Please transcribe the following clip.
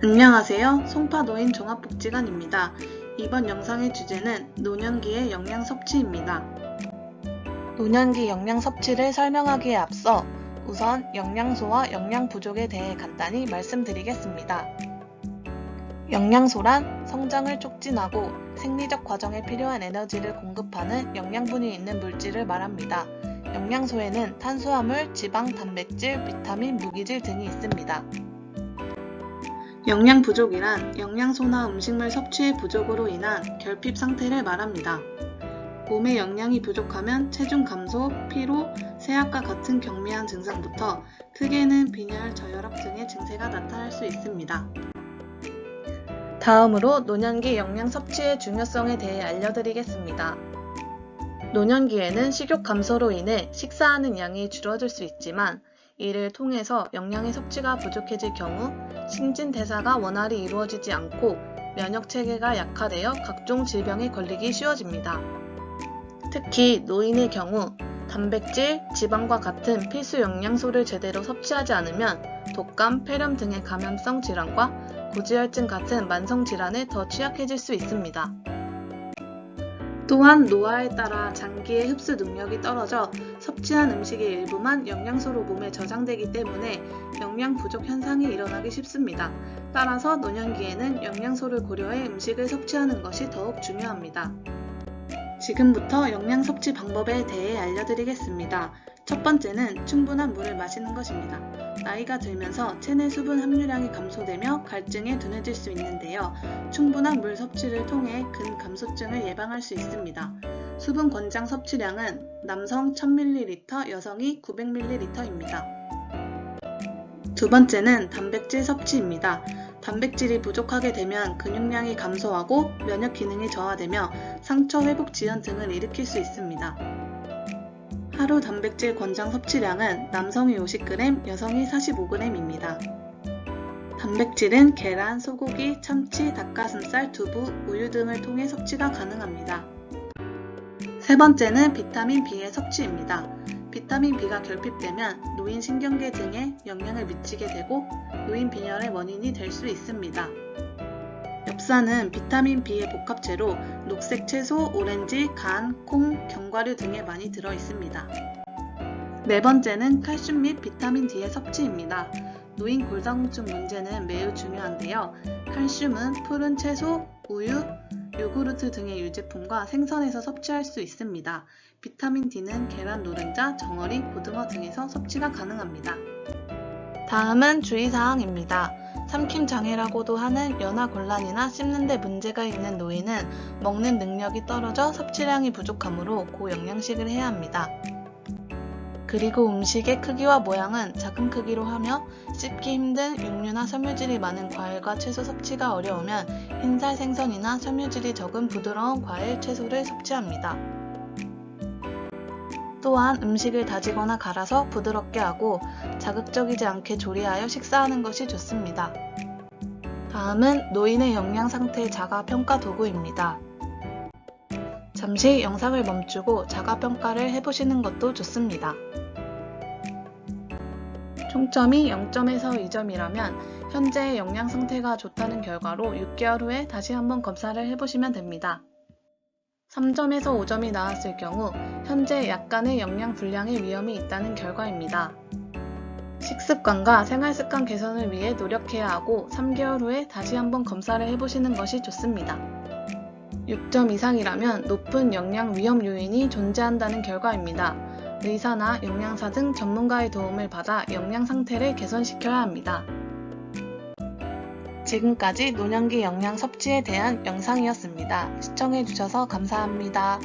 안녕하세요. 송파노인 종합복지관입니다. 이번 영상의 주제는 노년기의 영양 섭취입니다. 노년기 영양 섭취를 설명하기에 앞서 우선 영양소와 영양 부족에 대해 간단히 말씀드리겠습니다. 영양소란 성장을 촉진하고 생리적 과정에 필요한 에너지를 공급하는 영양분이 있는 물질을 말합니다. 영양소에는 탄수화물, 지방, 단백질, 비타민, 무기질 등이 있습니다. 영양 부족이란 영양소나 음식물 섭취의 부족으로 인한 결핍 상태를 말합니다. 몸에 영양이 부족하면 체중 감소, 피로, 쇠약과 같은 경미한 증상부터 크게는 빈혈, 저혈압 등의 증세가 나타날 수 있습니다. 다음으로 노년기 영양 섭취의 중요성에 대해 알려드리겠습니다. 노년기에는 식욕 감소로 인해 식사하는 양이 줄어들 수 있지만 이를 통해서 영양의 섭취가 부족해질 경우 신진대사가 원활히 이루어지지 않고 면역체계가 약화되어 각종 질병에 걸리기 쉬워집니다. 특히 노인의 경우 단백질, 지방과 같은 필수 영양소를 제대로 섭취하지 않으면 독감, 폐렴 등의 감염성 질환과 고지혈증 같은 만성질환에 더 취약해질 수 있습니다. 또한 노화에 따라 장기의 흡수 능력이 떨어져 섭취한 음식의 일부만 영양소로 몸에 저장되기 때문에 영양 부족 현상이 일어나기 쉽습니다. 따라서 노년기에는 영양소를 고려해 음식을 섭취하는 것이 더욱 중요합니다. 지금부터 영양 섭취 방법에 대해 알려드리겠습니다. 첫 번째는 충분한 물을 마시는 것입니다. 나이가 들면서 체내 수분 함유량이 감소되며 갈증에 둔해질 수 있는데요. 충분한 물 섭취를 통해 근감소증을 예방할 수 있습니다. 수분 권장 섭취량은 남성 1000ml, 여성이 900ml입니다. 두 번째는 단백질 섭취입니다. 단백질이 부족하게 되면 근육량이 감소하고 면역 기능이 저하되며 상처 회복 지연 등을 일으킬 수 있습니다. 하루 단백질 권장 섭취량은 남성이 50g, 여성이 45g입니다. 단백질은 계란, 소고기, 참치, 닭가슴살, 두부, 우유 등을 통해 섭취가 가능합니다. 세 번째는 비타민 B의 섭취입니다. 비타민 B가 결핍되면 노인 신경계 등에 영향을 미치게 되고 노인 빈혈의 원인이 될 수 있습니다. 엽산은 비타민 B의 복합체로 녹색 채소, 오렌지, 간, 콩, 견과류 등에 많이 들어 있습니다. 네 번째는 칼슘 및 비타민 D의 섭취입니다. 노인 골다공증 문제는 매우 중요한데요. 칼슘은 푸른 채소, 우유, 요구르트 등의 유제품과 생선에서 섭취할 수 있습니다. 비타민 D는 계란 노른자, 정어리, 고등어 등에서 섭취가 가능합니다. 다음은 주의사항입니다. 삼킴 장애라고도 하는 연화곤란이나 씹는 데 문제가 있는 노인은 먹는 능력이 떨어져 섭취량이 부족하므로 고영양식을 해야 합니다. 그리고 음식의 크기와 모양은 작은 크기로 하며 씹기 힘든 육류나 섬유질이 많은 과일과 채소 섭취가 어려우면 흰살 생선이나 섬유질이 적은 부드러운 과일, 채소를 섭취합니다. 또한 음식을 다지거나 갈아서 부드럽게 하고 자극적이지 않게 조리하여 식사하는 것이 좋습니다. 다음은 노인의 영양 상태 자가평가 도구입니다. 잠시 영상을 멈추고 자가평가를 해보시는 것도 좋습니다. 총점이 0점에서 2점이라면 현재의 영양 상태가 좋다는 결과로 6개월 후에 다시 한번 검사를 해보시면 됩니다. 3점에서 5점이 나왔을 경우 현재 약간의 영양 불량의 위험이 있다는 결과입니다. 식습관과 생활습관 개선을 위해 노력해야 하고 3개월 후에 다시 한번 검사를 해보시는 것이 좋습니다. 6점 이상이라면 높은 영양 위험 요인이 존재한다는 결과입니다. 의사나 영양사 등 전문가의 도움을 받아 영양 상태를 개선시켜야 합니다. 지금까지 노년기 영양 섭취에 대한 영상이었습니다. 시청해주셔서 감사합니다.